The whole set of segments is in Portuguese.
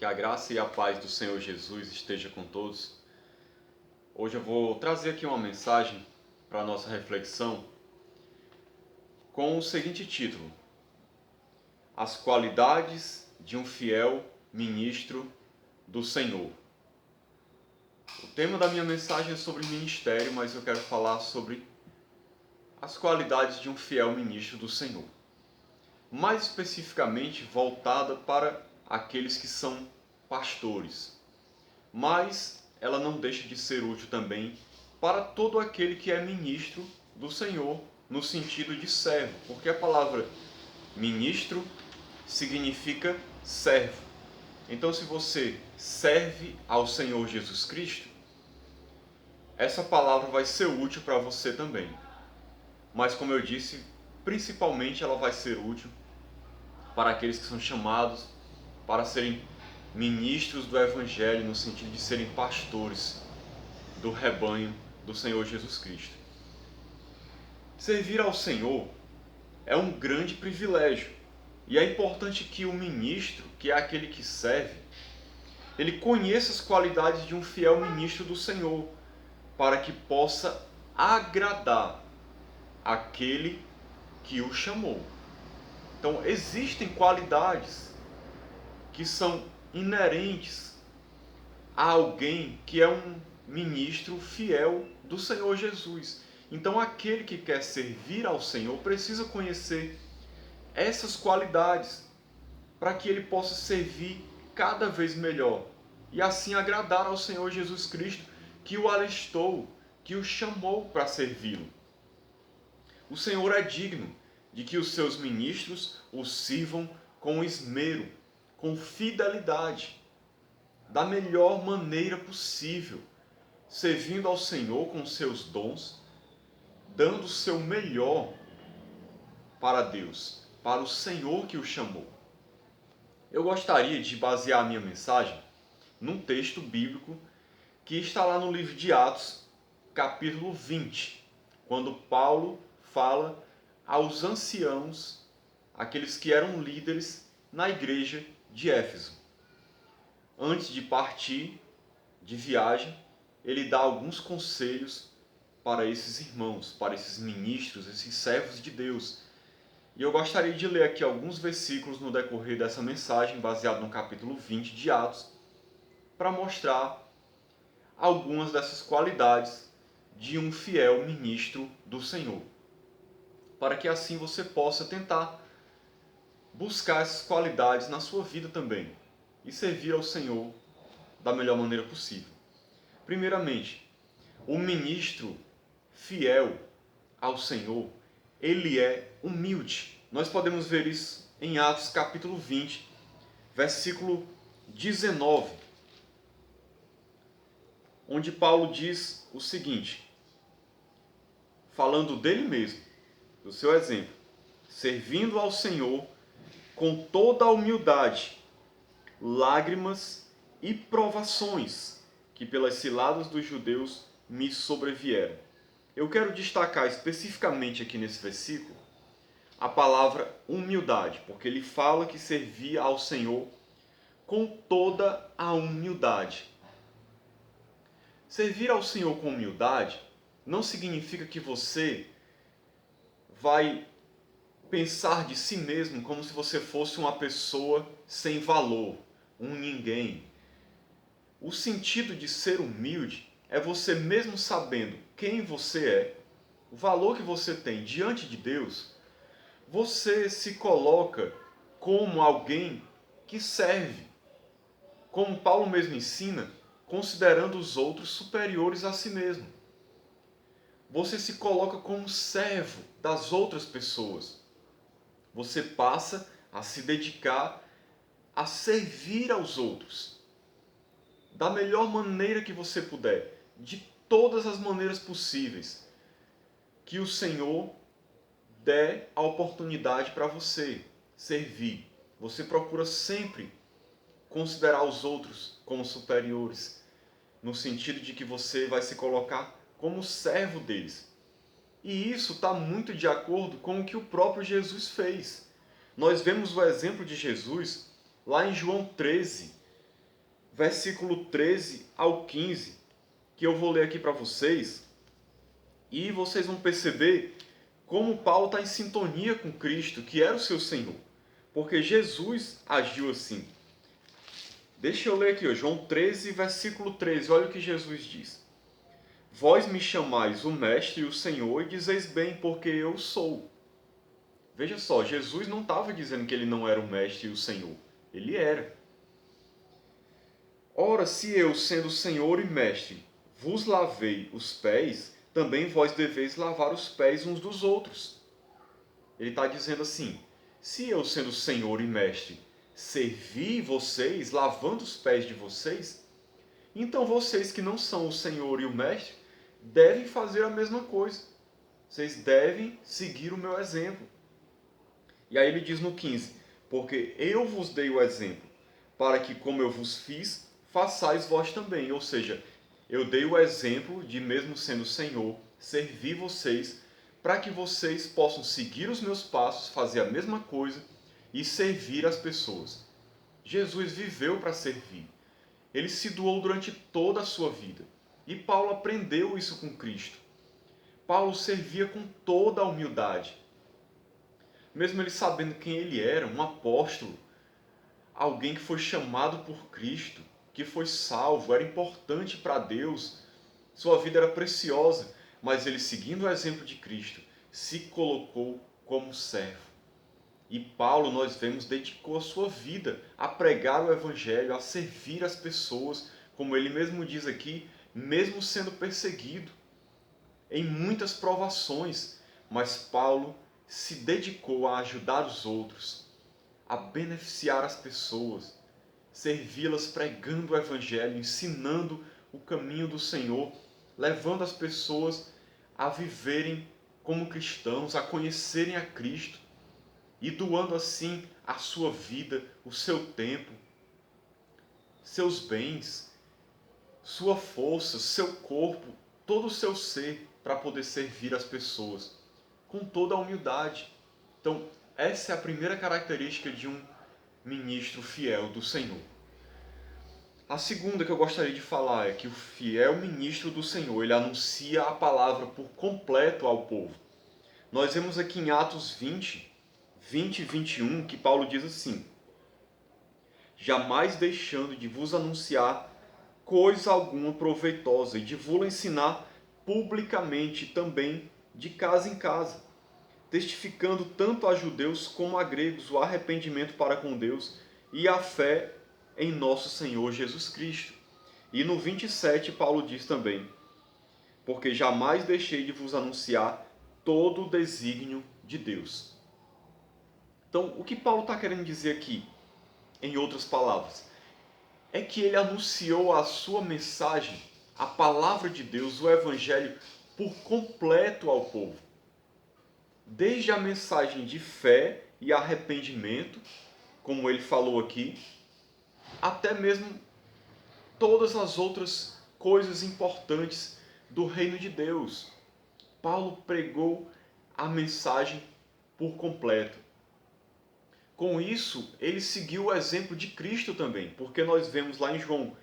Que a graça e a paz do Senhor Jesus esteja com todos. Hoje eu vou trazer aqui uma mensagem para a nossa reflexão com o seguinte título: As qualidades de um fiel ministro do Senhor. O tema da minha mensagem é sobre ministério, mas eu quero falar sobre as qualidades de um fiel ministro do Senhor. Mais especificamente voltada para aqueles que são pastores. Mas ela não deixa de ser útil também para todo aquele que é ministro do Senhor, no sentido de servo, porque a palavra ministro significa servo. Então, se você serve ao Senhor Jesus Cristo, essa palavra vai ser útil para você também. Mas, como eu disse, principalmente ela vai ser útil para aqueles que são chamados para serem ministros do Evangelho, no sentido de serem pastores do rebanho do Senhor Jesus Cristo. Servir ao Senhor é um grande privilégio, e é importante que o ministro, que é aquele que serve, ele conheça as qualidades de um fiel ministro do Senhor, para que possa agradar aquele que o chamou. Então, existem qualidades que são inerentes a alguém que é um ministro fiel do Senhor Jesus. Então, aquele que quer servir ao Senhor precisa conhecer essas qualidades para que ele possa servir cada vez melhor e assim agradar ao Senhor Jesus Cristo, que o alistou, que o chamou para servi-lo. O Senhor é digno de que os seus ministros o sirvam com esmero, com fidelidade, da melhor maneira possível, servindo ao Senhor com seus dons, dando o seu melhor para Deus, para o Senhor que o chamou. Eu gostaria de basear a minha mensagem num texto bíblico que está lá no livro de Atos, capítulo 20, quando Paulo fala aos anciãos, aqueles que eram líderes na igreja de Éfeso. Antes de partir de viagem, ele dá alguns conselhos para esses irmãos, para esses ministros, esses servos de Deus. E eu gostaria de ler aqui alguns versículos no decorrer dessa mensagem, baseado no capítulo 20 de Atos, para mostrar algumas dessas qualidades de um fiel ministro do Senhor. Para que assim você possa tentar buscar essas qualidades na sua vida também e servir ao Senhor da melhor maneira possível. Primeiramente, o ministro fiel ao Senhor, ele é humilde. Nós podemos ver isso em Atos capítulo 20, versículo 19, onde Paulo diz o seguinte, falando dele mesmo, do seu exemplo: servindo ao Senhor com toda a humildade, lágrimas e provações que pelas ciladas dos judeus me sobrevieram. Eu quero destacar especificamente aqui nesse versículo a palavra humildade, porque ele fala que servia ao Senhor com toda a humildade. Servir ao Senhor com humildade não significa que você vai pensar de si mesmo como se você fosse uma pessoa sem valor, um ninguém. O sentido de ser humilde é você, mesmo sabendo quem você é, o valor que você tem diante de Deus, você se coloca como alguém que serve. Como Paulo mesmo ensina, considerando os outros superiores a si mesmo. Você se coloca como servo das outras pessoas. Você passa a se dedicar a servir aos outros da melhor maneira que você puder, de todas as maneiras possíveis que o Senhor der a oportunidade para você servir. Você procura sempre considerar os outros como superiores, no sentido de que você vai se colocar como servo deles. E isso está muito de acordo com o que o próprio Jesus fez. Nós vemos o exemplo de Jesus lá em João 13, versículo 13 ao 15, que eu vou ler aqui para vocês, e vocês vão perceber como Paulo está em sintonia com Cristo, que era o seu Senhor, porque Jesus agiu assim. Deixa eu ler aqui, ó, João 13, versículo 13, olha o que Jesus diz. Vós me chamais o Mestre e o Senhor, e dizeis bem, porque eu sou. Veja só, Jesus não estava dizendo que ele não era o Mestre e o Senhor. Ele era. Ora, se eu, sendo Senhor e Mestre, vos lavei os pés, também vós deveis lavar os pés uns dos outros. Ele está dizendo assim, se eu, sendo Senhor e Mestre, servi vocês, lavando os pés de vocês, então vocês que não são o Senhor e o Mestre, devem fazer a mesma coisa. Vocês devem seguir o meu exemplo. E aí ele diz no 15, porque eu vos dei o exemplo, para que como eu vos fiz, façais vós também. Ou seja, eu dei o exemplo de, mesmo sendo Senhor, servir vocês, para que vocês possam seguir os meus passos, fazer a mesma coisa e servir as pessoas. Jesus viveu para servir. Ele se doou durante toda a sua vida. E Paulo aprendeu isso com Cristo. Paulo servia com toda a humildade. Mesmo ele sabendo quem ele era, um apóstolo, alguém que foi chamado por Cristo, que foi salvo, era importante para Deus, sua vida era preciosa, mas ele, seguindo o exemplo de Cristo, se colocou como servo. E Paulo, nós vemos, dedicou a sua vida a pregar o Evangelho, a servir as pessoas, como ele mesmo diz aqui, mesmo sendo perseguido, em muitas provações, mas Paulo se dedicou a ajudar os outros, a beneficiar as pessoas, servi-las pregando o Evangelho, ensinando o caminho do Senhor, levando as pessoas a viverem como cristãos, a conhecerem a Cristo e doando assim a sua vida, o seu tempo, seus bens, sua força, seu corpo, todo o seu ser para poder servir as pessoas com toda a humildade. Então, essa é a primeira característica de um ministro fiel do Senhor. A segunda que eu gostaria de falar é que o fiel ministro do Senhor, ele anuncia a palavra por completo ao povo. Nós vemos aqui em Atos 20 e 21, que Paulo diz assim, jamais deixando de vos anunciar coisa alguma proveitosa e de vos ensinar publicamente também de casa em casa, testificando tanto a judeus como a gregos o arrependimento para com Deus e a fé em nosso Senhor Jesus Cristo. E no 27 Paulo diz também, porque jamais deixei de vos anunciar todo o desígnio de Deus. Então, o que Paulo está querendo dizer aqui, em outras palavras, é que ele anunciou a sua mensagem, a palavra de Deus, o Evangelho, por completo ao povo. Desde a mensagem de fé e arrependimento, como ele falou aqui, até mesmo todas as outras coisas importantes do reino de Deus. Paulo pregou a mensagem por completo. Com isso, ele seguiu o exemplo de Cristo também, porque nós vemos lá em João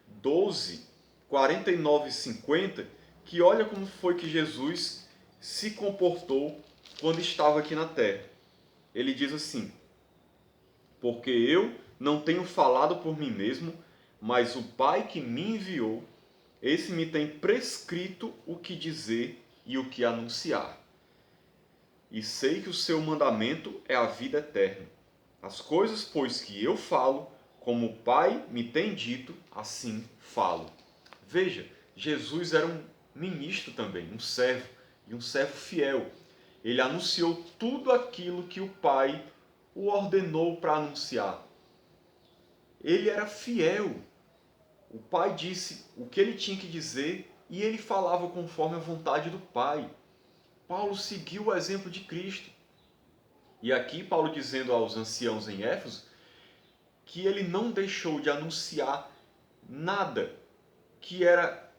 12, 49 e 50, que olha como foi que Jesus se comportou quando estava aqui na terra. Ele diz assim, porque eu não tenho falado por mim mesmo, mas o Pai que me enviou, esse me tem prescrito o que dizer e o que anunciar. E sei que o seu mandamento é a vida eterna. As coisas, pois, que eu falo, como o Pai me tem dito, assim falo. Veja, Jesus era um ministro também, um servo, e um servo fiel. Ele anunciou tudo aquilo que o Pai o ordenou para anunciar. Ele era fiel. O Pai disse o que ele tinha que dizer e ele falava conforme a vontade do Pai. Paulo seguiu o exemplo de Cristo. E aqui Paulo dizendo aos anciãos em Éfeso que ele não deixou de anunciar nada que era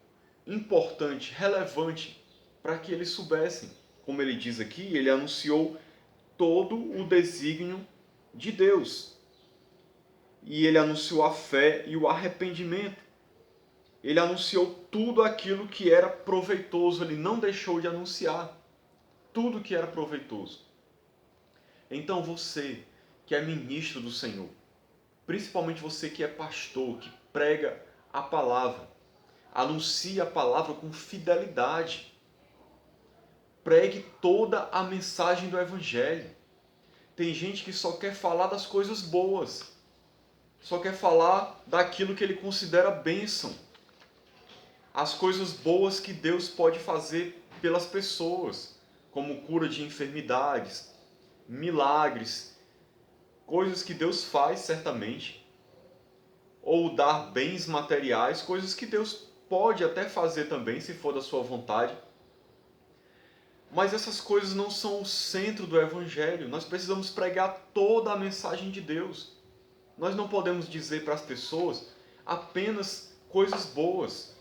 importante, relevante para que eles soubessem. Como ele diz aqui, ele anunciou todo o desígnio de Deus. e ele anunciou a fé e o arrependimento. Ele anunciou tudo aquilo que era proveitoso, ele não deixou de anunciar tudo que era proveitoso. Então você que é ministro do Senhor, principalmente você que é pastor, que prega a palavra, anuncie a palavra com fidelidade. Pregue toda a mensagem do Evangelho. Tem gente que só quer falar das coisas boas, só quer falar daquilo que ele considera bênção. As coisas boas que Deus pode fazer pelas pessoas, como cura de enfermidades, milagres, coisas que Deus faz certamente, ou dar bens materiais, coisas que Deus pode até fazer também, se for da sua vontade. Mas essas coisas não são o centro do Evangelho. Nós precisamos pregar toda a mensagem de Deus. Nós não podemos dizer para as pessoas apenas coisas boas.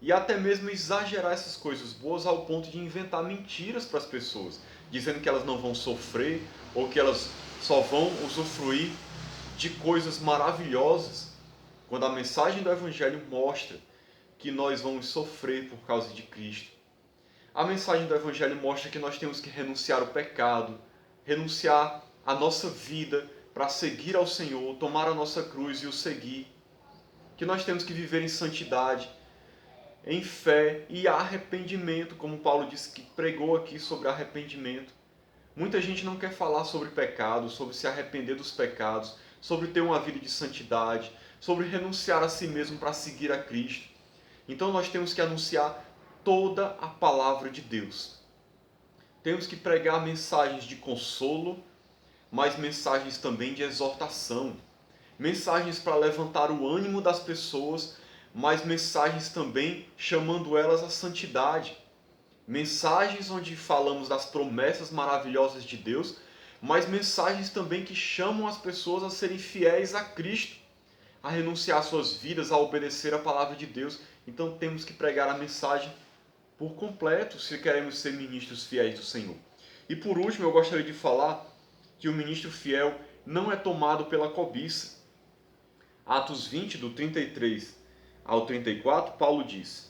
E até mesmo exagerar essas coisas boas ao ponto de inventar mentiras para as pessoas, dizendo que elas não vão sofrer ou que elas só vão usufruir de coisas maravilhosas, quando a mensagem do Evangelho mostra que nós vamos sofrer por causa de Cristo. A mensagem do Evangelho mostra que nós temos que renunciar ao pecado, renunciar à nossa vida para seguir ao Senhor, tomar a nossa cruz e o seguir. Que nós temos que viver em santidade, em fé e arrependimento, como Paulo disse que pregou aqui sobre arrependimento. Muita gente não quer falar sobre pecado, sobre se arrepender dos pecados, sobre ter uma vida de santidade, sobre renunciar a si mesmo para seguir a Cristo. Então nós temos que anunciar toda a palavra de Deus. Temos que pregar mensagens de consolo, mas mensagens também de exortação. Mensagens para levantar o ânimo das pessoas, mas mensagens também chamando elas à santidade. Mensagens onde falamos das promessas maravilhosas de Deus, mas mensagens também que chamam as pessoas a serem fiéis a Cristo, a renunciar suas vidas, a obedecer a palavra de Deus. Então temos que pregar a mensagem por completo se queremos ser ministros fiéis do Senhor. E por último, eu gostaria de falar que o ministro fiel não é tomado pela cobiça. Atos 20, do 33 ao 34, Paulo diz: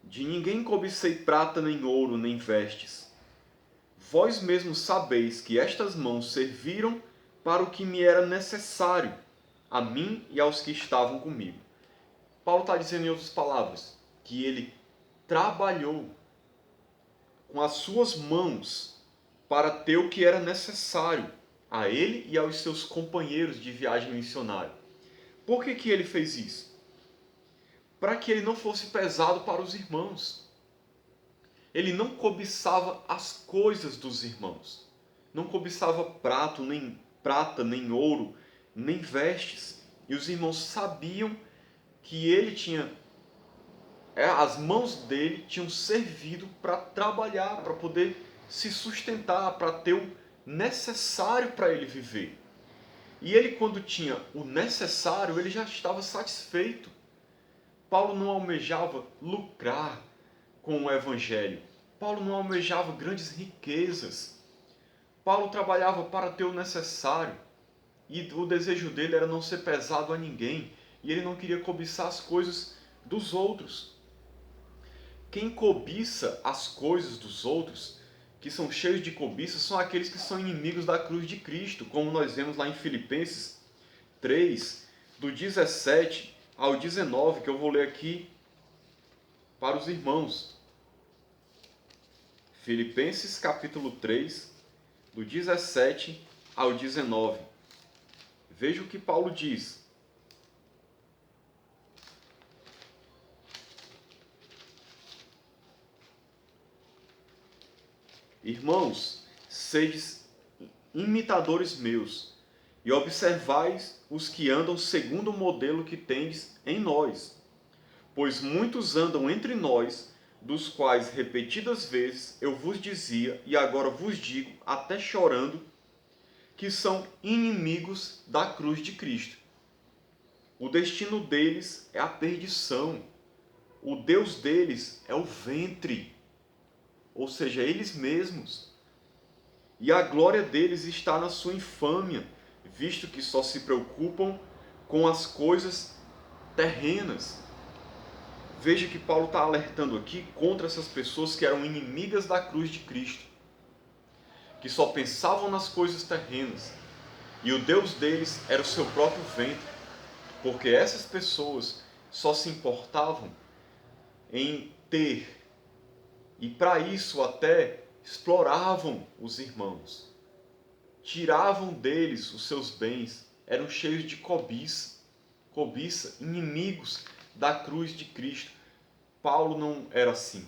De ninguém cobicei prata, nem ouro, nem vestes. Vós mesmos sabeis que estas mãos serviram para o que me era necessário, a mim e aos que estavam comigo. Paulo está dizendo, em outras palavras, que ele trabalhou com as suas mãos para ter o que era necessário a ele e aos seus companheiros de viagem missionária. Por que ele fez isso? Para que ele não fosse pesado para os irmãos. Ele não cobiçava as coisas dos irmãos. Não cobiçava prata, nem ouro, nem vestes. E os irmãos sabiam que ele tinha, as mãos dele tinham servido para trabalhar, para poder se sustentar, para ter o necessário para ele viver. E ele, quando tinha o necessário, ele já estava satisfeito. Paulo não almejava lucrar com o Evangelho. Paulo não almejava grandes riquezas. Paulo trabalhava para ter o necessário. E o desejo dele era não ser pesado a ninguém. E ele não queria cobiçar as coisas dos outros. Quem cobiça as coisas dos outros, que são cheios de cobiça, são aqueles que são inimigos da cruz de Cristo, como nós vemos lá em Filipenses 3, do 17 ao 19, que eu vou ler aqui para os irmãos. Filipenses capítulo 3, do 17 ao 19. Veja o que Paulo diz. Irmãos, sedes imitadores meus, e observais os que andam segundo o modelo que tendes em nós. Pois muitos andam entre nós, dos quais repetidas vezes eu vos dizia, e agora vos digo, até chorando, que são inimigos da cruz de Cristo. O destino deles é a perdição. O Deus deles é o ventre, ou seja, eles mesmos. e a glória deles está na sua infâmia, visto que só se preocupam com as coisas terrenas. Veja que Paulo está alertando aqui contra essas pessoas que eram inimigas da cruz de Cristo, que só pensavam nas coisas terrenas, e o Deus deles era o seu próprio ventre, porque essas pessoas só se importavam em ter, e para isso até exploravam os irmãos, tiravam deles os seus bens, eram cheios de cobiça, inimigos da cruz de Cristo. Paulo não era assim.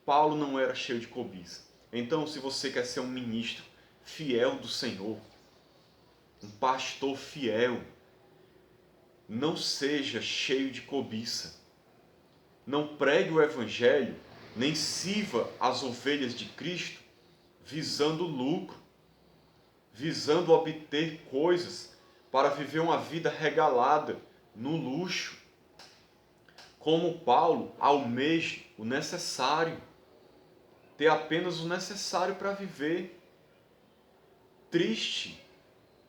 Paulo não era cheio de cobiça. Então, se você quer ser um ministro fiel do Senhor, um pastor fiel, não seja cheio de cobiça. Não pregue o Evangelho, nem sirva as ovelhas de Cristo visando lucro, visando obter coisas para viver uma vida regalada no luxo. Como Paulo almeja o necessário, ter apenas o necessário para viver. Triste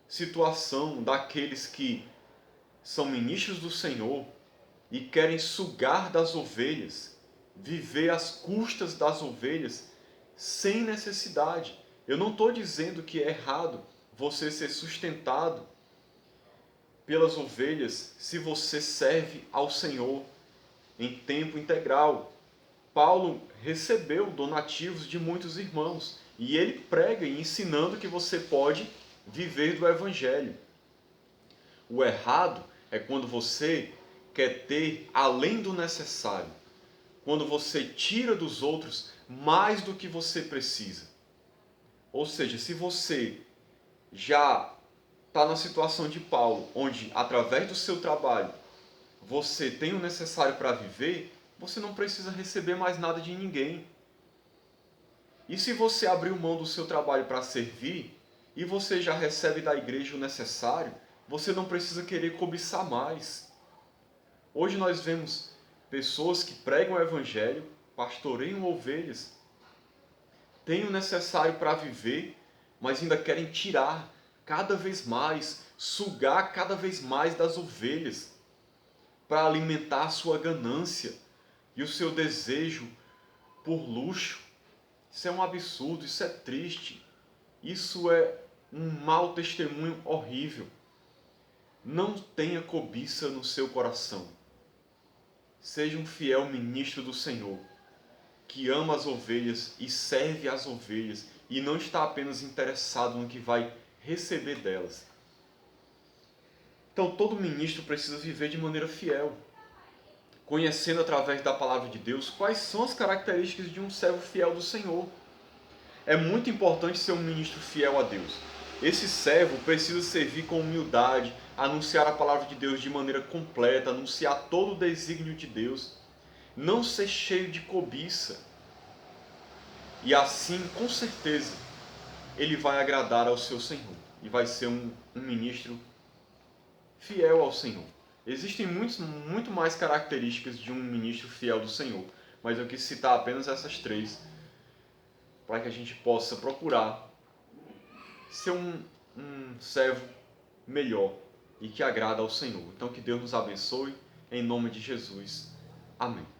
situação daqueles que são ministros do Senhor e querem sugar das ovelhas, viver às custas das ovelhas sem necessidade. Eu não estou dizendo que é errado você ser sustentado pelas ovelhas se você serve ao Senhor em tempo integral. Paulo recebeu donativos de muitos irmãos e ele prega ensinando que você pode viver do Evangelho. O errado é quando você quer ter além do necessário, quando você tira dos outros mais do que você precisa. Ou seja, se você já está na situação de Paulo, onde através do seu trabalho você tem o necessário para viver, você não precisa receber mais nada de ninguém. E se você abriu mão do seu trabalho para servir, e você já recebe da igreja o necessário, você não precisa querer cobiçar mais. Hoje nós vemos pessoas que pregam o Evangelho, pastoreiam ovelhas, têm o necessário para viver, mas ainda querem tirar cada vez mais, sugar cada vez mais das ovelhas, para alimentar a sua ganância e o seu desejo por luxo. Isso é um absurdo, isso é triste, isso é um mau testemunho horrível. Não tenha cobiça no seu coração. Seja um fiel ministro do Senhor, que ama as ovelhas e serve as ovelhas e não está apenas interessado no que vai receber delas. Então todo ministro precisa viver de maneira fiel, conhecendo através da palavra de Deus quais são as características de um servo fiel do Senhor. É muito importante ser um ministro fiel a Deus. Esse servo precisa servir com humildade, anunciar a palavra de Deus de maneira completa, anunciar todo o desígnio de Deus, não ser cheio de cobiça. E assim, com certeza, ele vai agradar ao seu Senhor e vai ser um ministro fiel ao Senhor. Existem muito mais características de um ministro fiel do Senhor, mas eu quis citar apenas essas três para que a gente possa procurar ser um servo melhor e que agrada ao Senhor. Então que Deus nos abençoe, em nome de Jesus. Amém.